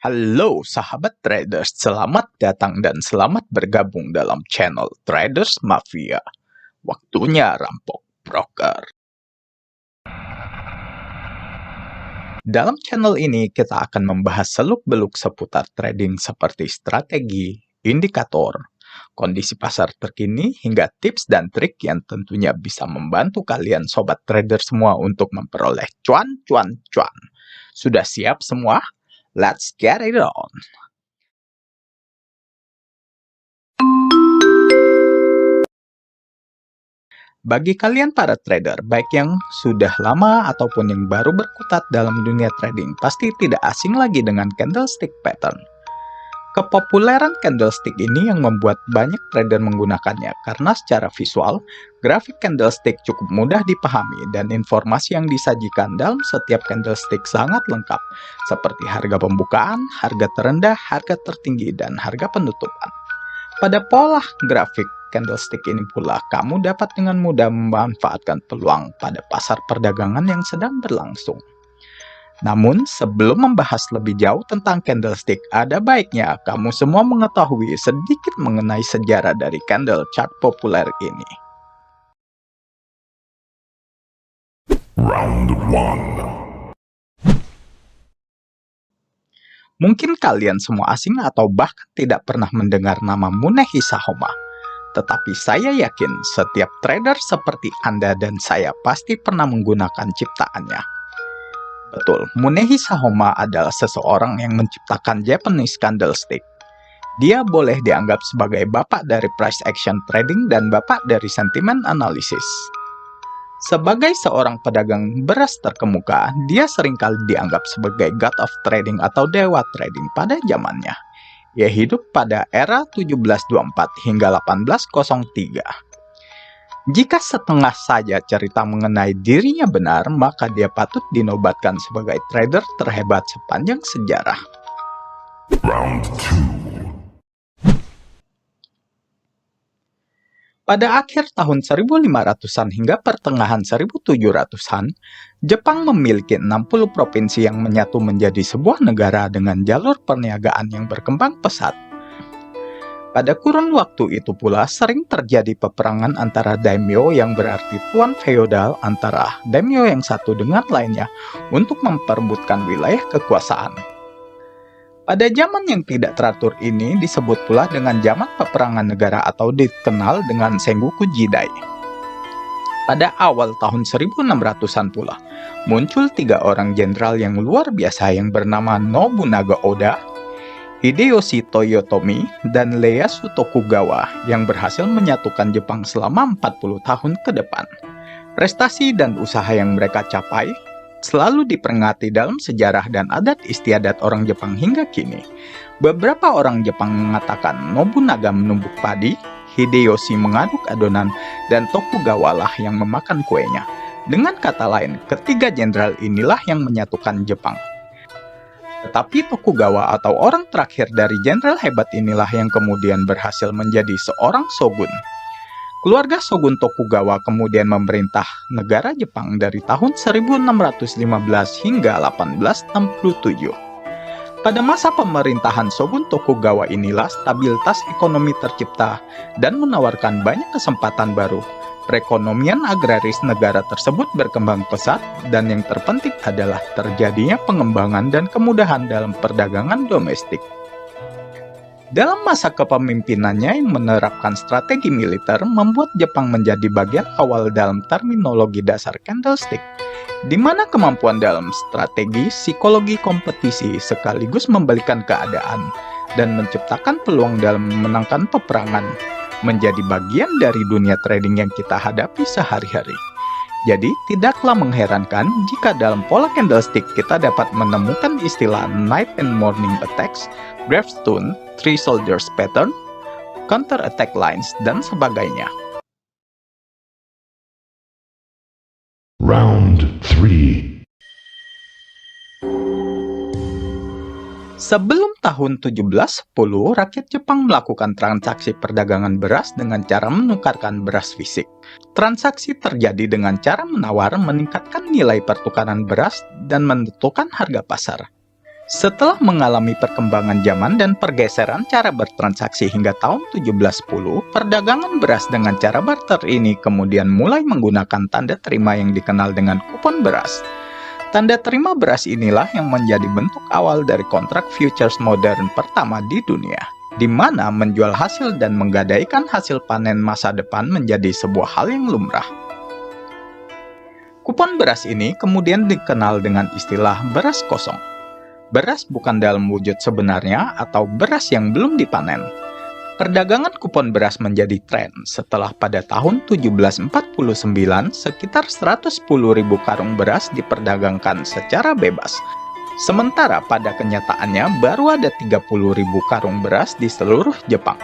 Halo sahabat traders, selamat datang dan selamat bergabung dalam channel Traders Mafia. Waktunya rampok broker. Dalam channel ini kita akan membahas seluk-beluk seputar trading seperti strategi, indikator, kondisi pasar terkini, hingga tips dan trik yang tentunya bisa membantu kalian sobat trader semua untuk memperoleh cuan. Sudah siap semua? Let's get it on! Bagi kalian para trader, baik yang sudah lama ataupun yang baru berkutat dalam dunia trading, pasti tidak asing lagi dengan candlestick pattern. Kepopuleran candlestick ini yang membuat banyak trader menggunakannya karena secara visual, grafik candlestick cukup mudah dipahami dan informasi yang disajikan dalam setiap candlestick sangat lengkap, seperti harga pembukaan, harga terendah, harga tertinggi, dan harga penutupan. Pada pola grafik candlestick ini pula, kamu dapat dengan mudah memanfaatkan peluang pada pasar perdagangan yang sedang berlangsung. Namun, sebelum membahas lebih jauh tentang candlestick, ada baiknya kamu semua mengetahui sedikit mengenai sejarah dari candle chart populer ini. Round 1. Mungkin kalian semua asing atau bahkan tidak pernah mendengar nama Munehisa Homma. Tetapi saya yakin setiap trader seperti Anda dan saya pasti pernah menggunakan ciptaannya. Betul, Munehisa Homma adalah seseorang yang menciptakan Japanese candlestick. Dia boleh dianggap sebagai bapak dari price action trading dan bapak dari sentimen analisis. Sebagai seorang pedagang beras terkemuka, dia seringkali dianggap sebagai god of trading atau dewa trading pada zamannya. Ia hidup pada era 1724 hingga 1803. Jika setengah saja cerita mengenai dirinya benar, maka dia patut dinobatkan sebagai trader terhebat sepanjang sejarah. Round 2. Pada akhir tahun 1500-an hingga pertengahan 1700-an, Jepang memiliki 60 provinsi yang menyatu menjadi sebuah negara dengan jalur perniagaan yang berkembang pesat. Pada kurun waktu itu pula sering terjadi peperangan antara daimyo yang berarti tuan feodal antara daimyo yang satu dengan lainnya untuk memperebutkan wilayah kekuasaan. Pada zaman yang tidak teratur ini disebut pula dengan zaman peperangan negara atau dikenal dengan Sengoku Jidai. Pada awal tahun 1600-an pula, muncul 3 orang jenderal yang luar biasa yang bernama Nobunaga Oda, Hideyoshi Toyotomi, dan Ieyasu Tokugawa yang berhasil menyatukan Jepang selama 40 tahun ke depan. Prestasi dan usaha yang mereka capai selalu diperingati dalam sejarah dan adat istiadat orang Jepang hingga kini. Beberapa orang Jepang mengatakan Nobunaga menumbuk padi, Hideyoshi mengaduk adonan, dan Tokugawa lah yang memakan kuenya. Dengan kata lain, ketiga jenderal inilah yang menyatukan Jepang. Tetapi Tokugawa atau orang terakhir dari jenderal hebat inilah yang kemudian berhasil menjadi seorang shogun. Keluarga Shogun Tokugawa kemudian memerintah negara Jepang dari tahun 1615 hingga 1867. Pada masa pemerintahan Shogun Tokugawa inilah stabilitas ekonomi tercipta dan menawarkan banyak kesempatan baru. Perekonomian agraris negara tersebut berkembang pesat dan yang terpenting adalah terjadinya pengembangan dan kemudahan dalam perdagangan domestik. Dalam masa kepemimpinannya yang menerapkan strategi militer membuat Jepang menjadi bagian awal dalam terminologi dasar candlestick, di mana kemampuan dalam strategi, psikologi kompetisi sekaligus membalikan keadaan dan menciptakan peluang dalam memenangkan peperangan menjadi bagian dari dunia trading yang kita hadapi sehari-hari. Jadi, tidaklah mengherankan jika dalam pola candlestick kita dapat menemukan istilah night and morning attacks, gravestone, three soldiers pattern, counter attack lines, dan sebagainya. Round 3. Sebelum tahun 1710, rakyat Jepang melakukan transaksi perdagangan beras dengan cara menukarkan beras fisik. Transaksi terjadi dengan cara menawar, meningkatkan nilai pertukaran beras, dan menentukan harga pasar. Setelah mengalami perkembangan zaman dan pergeseran cara bertransaksi hingga tahun 1710, perdagangan beras dengan cara barter ini kemudian mulai menggunakan tanda terima yang dikenal dengan kupon beras. Tanda terima beras inilah yang menjadi bentuk awal dari kontrak futures modern pertama di dunia, di mana menjual hasil dan menggadaikan hasil panen masa depan menjadi sebuah hal yang lumrah. Kupon beras ini kemudian dikenal dengan istilah beras kosong. Beras bukan dalam wujud sebenarnya atau beras yang belum dipanen. Perdagangan kupon beras menjadi tren setelah pada tahun 1749 sekitar 110.000 karung beras diperdagangkan secara bebas. Sementara pada kenyataannya baru ada 30.000 karung beras di seluruh Jepang.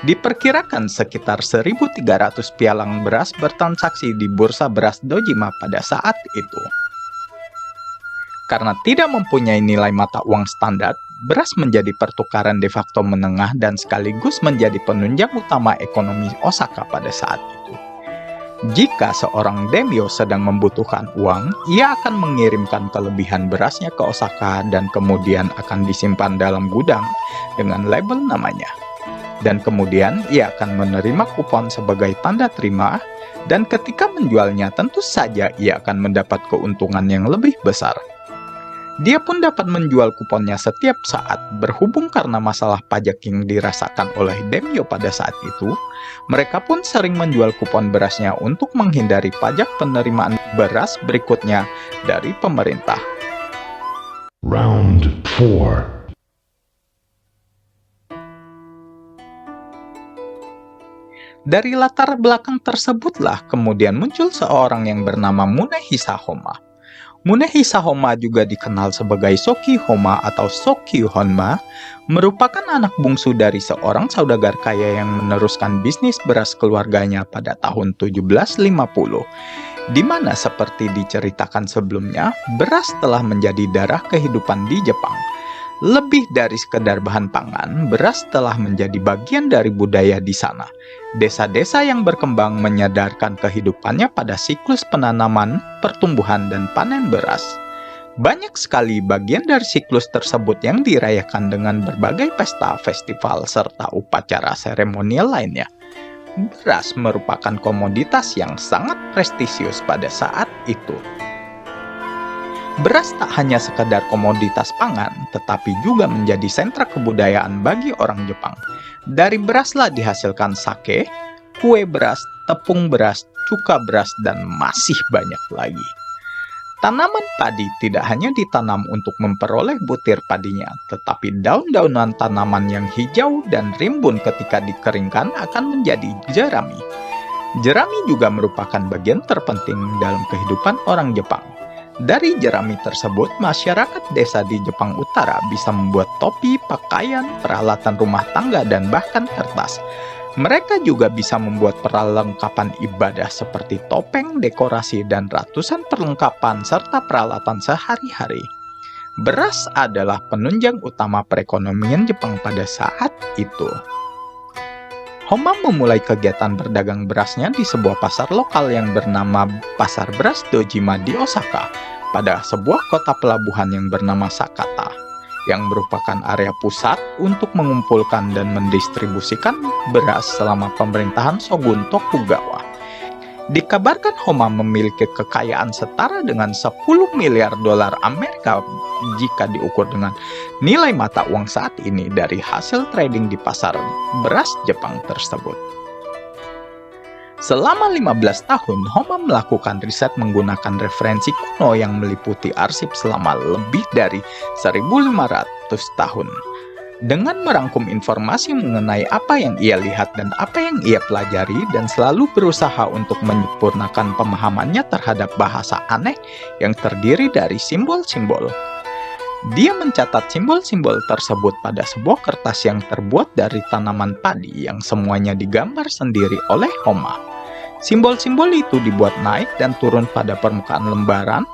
Diperkirakan sekitar 1.300 pialang beras bertransaksi di bursa beras Dojima pada saat itu. Karena tidak mempunyai nilai mata uang standar, beras menjadi pertukaran de facto menengah dan sekaligus menjadi penunjang utama ekonomi Osaka pada saat itu. Jika seorang daimyo sedang membutuhkan uang, ia akan mengirimkan kelebihan berasnya ke Osaka dan kemudian akan disimpan dalam gudang dengan label namanya. Dan kemudian ia akan menerima kupon sebagai tanda terima, dan ketika menjualnya tentu saja ia akan mendapat keuntungan yang lebih besar. Dia pun dapat menjual kuponnya setiap saat. Berhubung karena masalah pajak yang dirasakan oleh daimyo pada saat itu, mereka pun sering menjual kupon berasnya untuk menghindari pajak penerimaan beras berikutnya dari pemerintah. Round 4. Dari latar belakang tersebutlah kemudian muncul seorang yang bernama Munehisa Homma. Munehisa Homma juga dikenal sebagai Soki Homma atau Sokyu Honma, merupakan anak bungsu dari seorang saudagar kaya yang meneruskan bisnis beras keluarganya pada tahun 1750, di mana seperti diceritakan sebelumnya, beras telah menjadi darah kehidupan di Jepang. Lebih dari sekedar bahan pangan, beras telah menjadi bagian dari budaya di sana. Desa-desa yang berkembang menyadarkan kehidupannya pada siklus penanaman, pertumbuhan, dan panen beras. Banyak sekali bagian dari siklus tersebut yang dirayakan dengan berbagai pesta, festival, serta upacara seremonial lainnya. Beras merupakan komoditas yang sangat prestisius pada saat itu. Beras tak hanya sekedar komoditas pangan, tetapi juga menjadi sentra kebudayaan bagi orang Jepang. Dari beraslah dihasilkan sake, kue beras, tepung beras, cuka beras, dan masih banyak lagi. Tanaman padi tidak hanya ditanam untuk memperoleh butir padinya, tetapi daun-daunan tanaman yang hijau dan rimbun ketika dikeringkan akan menjadi jerami. Jerami juga merupakan bagian terpenting dalam kehidupan orang Jepang. Dari jerami tersebut, masyarakat desa di Jepang Utara bisa membuat topi, pakaian, peralatan rumah tangga, dan bahkan kertas. Mereka juga bisa membuat perlengkapan ibadah seperti topeng, dekorasi, dan ratusan perlengkapan serta peralatan sehari-hari. Beras adalah penunjang utama perekonomian Jepang pada saat itu. Homma memulai kegiatan berdagang berasnya di sebuah pasar lokal yang bernama Pasar Beras Dojima di Osaka, pada sebuah kota pelabuhan yang bernama Sakata, yang merupakan area pusat untuk mengumpulkan dan mendistribusikan beras selama pemerintahan Shogun Tokugawa. Dikabarkan Homma memiliki kekayaan setara dengan 10 miliar dolar Amerika jika diukur dengan nilai mata uang saat ini dari hasil trading di pasar beras Jepang tersebut. Selama 15 tahun, Homma melakukan riset menggunakan referensi kuno yang meliputi arsip selama lebih dari 1.500 tahun. Dengan merangkum informasi mengenai apa yang ia lihat dan apa yang ia pelajari, dan selalu berusaha untuk menyempurnakan pemahamannya terhadap bahasa aneh yang terdiri dari simbol-simbol. Dia mencatat simbol-simbol tersebut pada sebuah kertas yang terbuat dari tanaman padi yang semuanya digambar sendiri oleh Homma. Simbol-simbol itu dibuat naik dan turun pada permukaan lembaran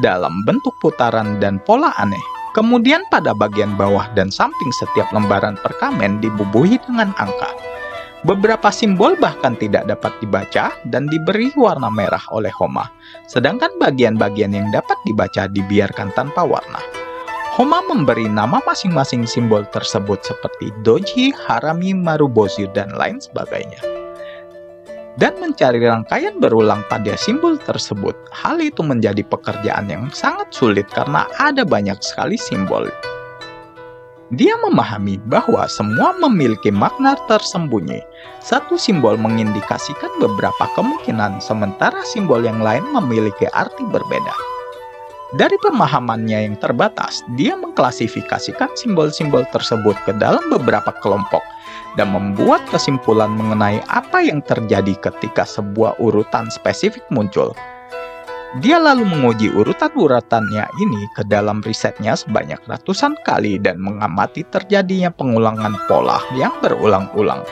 dalam bentuk putaran dan pola aneh. Kemudian pada bagian bawah dan samping setiap lembaran perkamen dibubuhi dengan angka. Beberapa simbol bahkan tidak dapat dibaca dan diberi warna merah oleh Homma, sedangkan bagian-bagian yang dapat dibaca dibiarkan tanpa warna. Homa memberi nama masing-masing simbol tersebut seperti doji, harami, marubozu, dan lain sebagainya. Dan mencari rangkaian berulang pada simbol tersebut, hal itu menjadi pekerjaan yang sangat sulit karena ada banyak sekali simbol. Dia memahami bahwa semua memiliki makna tersembunyi. Satu simbol mengindikasikan beberapa kemungkinan, sementara simbol yang lain memiliki arti berbeda. Dari pemahamannya yang terbatas, dia mengklasifikasikan simbol-simbol tersebut ke dalam beberapa kelompok dan membuat kesimpulan mengenai apa yang terjadi ketika sebuah urutan spesifik muncul. Dia lalu menguji urutan-urutannya ini ke dalam risetnya sebanyak ratusan kali dan mengamati terjadinya pengulangan pola yang berulang-ulang.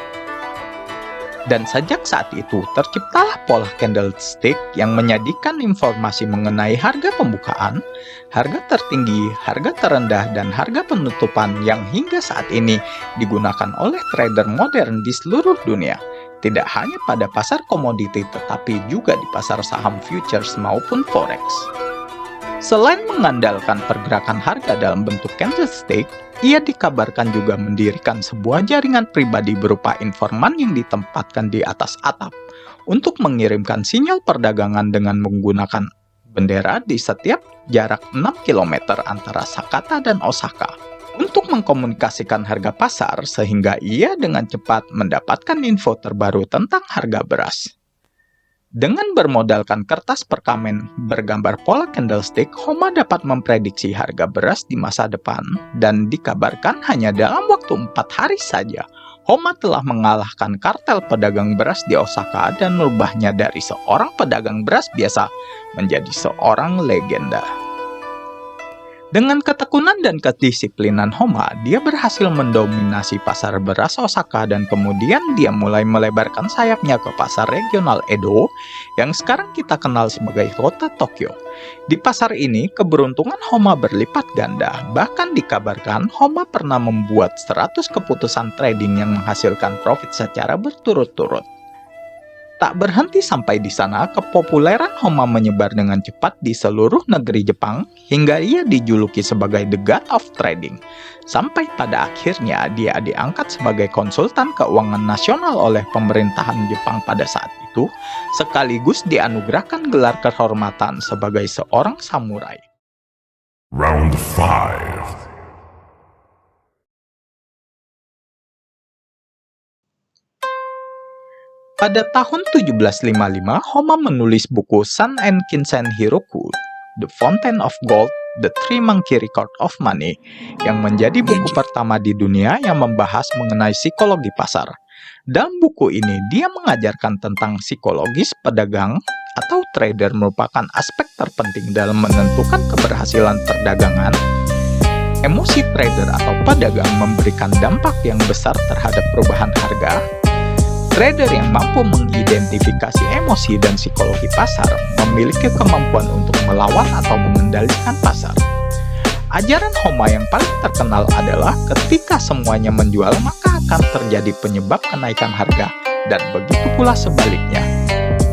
Dan sejak saat itu, terciptalah pola candlestick yang menyajikan informasi mengenai harga pembukaan, harga tertinggi, harga terendah, dan harga penutupan yang hingga saat ini digunakan oleh trader modern di seluruh dunia. Tidak hanya pada pasar komoditi tetapi juga di pasar saham futures maupun forex. Selain mengandalkan pergerakan harga dalam bentuk candlestick, ia dikabarkan juga mendirikan sebuah jaringan pribadi berupa informan yang ditempatkan di atas atap untuk mengirimkan sinyal perdagangan dengan menggunakan bendera di setiap jarak 6 km antara Sakata dan Osaka untuk mengkomunikasikan harga pasar sehingga ia dengan cepat mendapatkan info terbaru tentang harga beras. Dengan bermodalkan kertas perkamen bergambar pola candlestick, Homa dapat memprediksi harga beras di masa depan dan dikabarkan hanya dalam waktu 4 hari saja, Homa telah mengalahkan kartel pedagang beras di Osaka dan merubahnya dari seorang pedagang beras biasa menjadi seorang legenda. Dengan ketekunan dan kedisiplinan Homa, dia berhasil mendominasi pasar beras Osaka dan kemudian dia mulai melebarkan sayapnya ke pasar regional Edo yang sekarang kita kenal sebagai kota Tokyo. Di pasar ini, keberuntungan Homa berlipat ganda. Bahkan dikabarkan Homa pernah membuat 100 keputusan trading yang menghasilkan profit secara berturut-turut. Tak berhenti sampai di sana, kepopuleran Homa menyebar dengan cepat di seluruh negeri Jepang hingga ia dijuluki sebagai The God of Trading. Sampai pada akhirnya dia diangkat sebagai konsultan keuangan nasional oleh pemerintahan Jepang pada saat itu, sekaligus dianugerahkan gelar kehormatan sebagai seorang samurai. Round 5. Pada tahun 1755, Homa menulis buku San and Kinsen Hiroku, The Fountain of Gold, The Three Monkey Record of Money, yang menjadi buku pertama di dunia yang membahas mengenai psikologi pasar. Dalam buku ini, dia mengajarkan tentang psikologis pedagang atau trader merupakan aspek terpenting dalam menentukan keberhasilan perdagangan. Emosi trader atau pedagang memberikan dampak yang besar terhadap perubahan harga. Trader yang mampu mengidentifikasi emosi dan psikologi pasar memiliki kemampuan untuk melawan atau mengendalikan pasar. Ajaran Homa yang paling terkenal adalah ketika semuanya menjual maka akan terjadi penyebab kenaikan harga, dan begitu pula sebaliknya.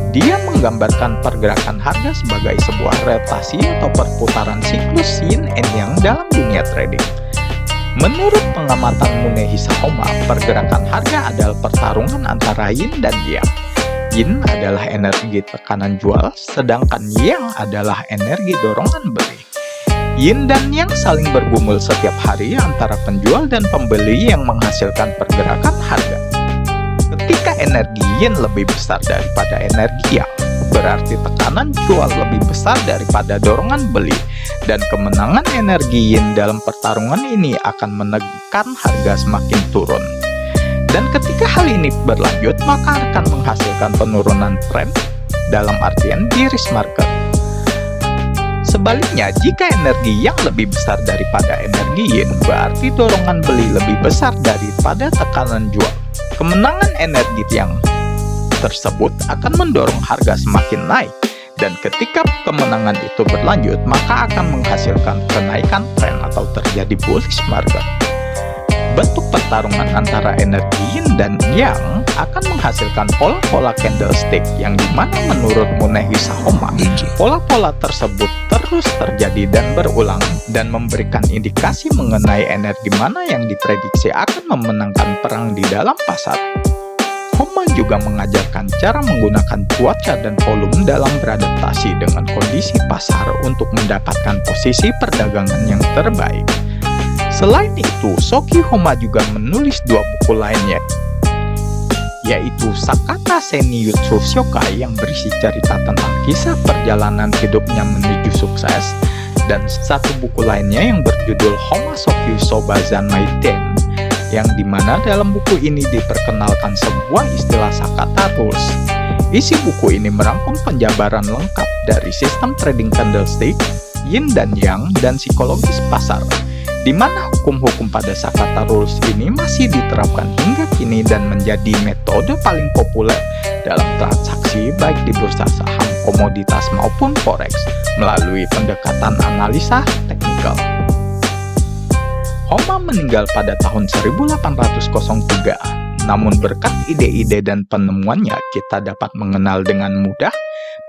Dia menggambarkan pergerakan harga sebagai sebuah rotasi atau perputaran siklus yin and yang dalam dunia trading. Menurut pengamatan Munehisa Homa, pergerakan harga adalah pertarungan antara yin dan yang. Yin adalah energi tekanan jual, sedangkan yang adalah energi dorongan beli. Yin dan yang saling bergumul setiap hari antara penjual dan pembeli yang menghasilkan pergerakan harga. Ketika energi yin lebih besar daripada energi yang, berarti tekanan jual lebih besar daripada dorongan beli, dan kemenangan energi yin dalam pertarungan ini akan menekan harga semakin turun. Dan ketika hal ini berlanjut, maka akan menghasilkan penurunan tren dalam artian bearish market. Sebaliknya, jika energi yang lebih besar daripada energi yin, berarti dorongan beli lebih besar daripada tekanan jual. Kemenangan energi yang tersebut akan mendorong harga semakin naik, dan ketika kemenangan itu berlanjut, maka akan menghasilkan kenaikan tren atau terjadi bullish market. Bentuk pertarungan antara energi yin dan yang akan menghasilkan pola-pola candlestick yang dimana menurut Munehisa Homma, pola-pola tersebut terus terjadi dan berulang dan memberikan indikasi mengenai energi mana yang diprediksi akan memenangkan perang di dalam pasar. Homma juga mengajarkan cara menggunakan cuaca dan volume dalam beradaptasi dengan kondisi pasar untuk mendapatkan posisi perdagangan yang terbaik. Selain itu, Shoki Homma juga menulis 2 buku lainnya, yaitu Sakata Senjutsu Shokai yang berisi cerita tentang kisah perjalanan hidupnya menuju sukses, dan 1 buku lainnya yang berjudul Homma Shokyu Soba Zanmai Den, yang dimana dalam buku ini diperkenalkan sebuah istilah Sakata Rules. Isi buku ini merangkum penjabaran lengkap dari sistem trading candlestick, yin dan yang, dan psikologis pasar, di mana hukum-hukum pada Sakata Rules ini masih diterapkan hingga kini dan menjadi metode paling populer dalam transaksi baik di bursa saham, komoditas maupun forex melalui pendekatan analisa teknikal. Homma meninggal pada tahun 1803, namun berkat ide-ide dan penemuannya kita dapat mengenal dengan mudah,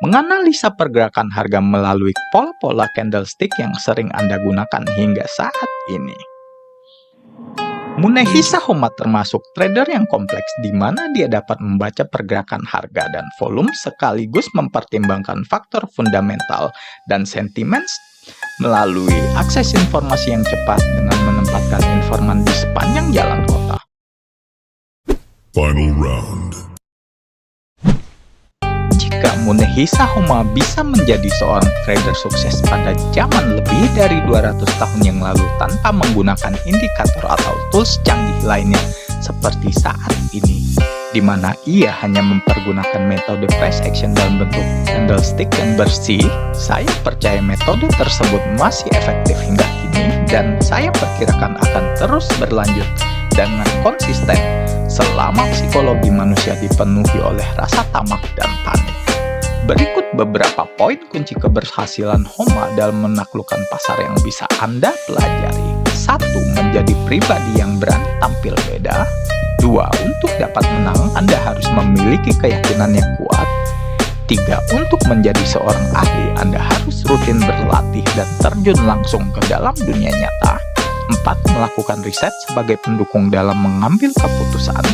menganalisa pergerakan harga melalui pola-pola candlestick yang sering Anda gunakan hingga saat ini. Munehisa Homma termasuk trader yang kompleks di mana dia dapat membaca pergerakan harga dan volume sekaligus mempertimbangkan faktor fundamental dan sentimen melalui akses informasi yang cepat dengan menempatkan informan di sepanjang jalan kota. Final round. Jika Munehisa Homma bisa menjadi seorang trader sukses pada zaman lebih dari 200 tahun yang lalu tanpa menggunakan indikator atau tools canggih lainnya seperti saat ini, di mana ia hanya mempergunakan metode price action dalam bentuk candlestick yang bersih, saya percaya metode tersebut masih efektif hingga kini dan saya perkirakan akan terus berlanjut dengan konsisten selama psikologi manusia dipenuhi oleh rasa tamak dan panik. Berikut beberapa poin kunci keberhasilan Homma dalam menaklukkan pasar yang bisa Anda pelajari. 1. Menjadi pribadi yang berani tampil beda. 2. Untuk dapat menang, Anda harus memiliki keyakinan yang kuat. 3. Untuk menjadi seorang ahli, Anda harus rutin berlatih dan terjun langsung ke dalam dunia nyata. 4. Melakukan riset sebagai pendukung dalam mengambil keputusan.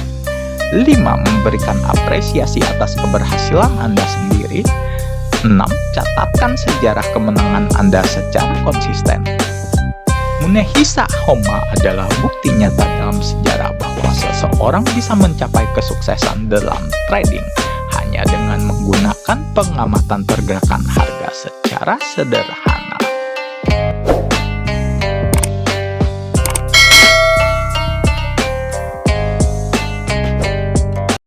5. Memberikan apresiasi atas keberhasilan Anda sendiri. 6. Catatkan sejarah kemenangan Anda secara konsisten. Munehisa Homma adalah bukti nyata dalam sejarah bahwa seseorang bisa mencapai kesuksesan dalam trading hanya dengan menggunakan pengamatan pergerakan harga secara sederhana.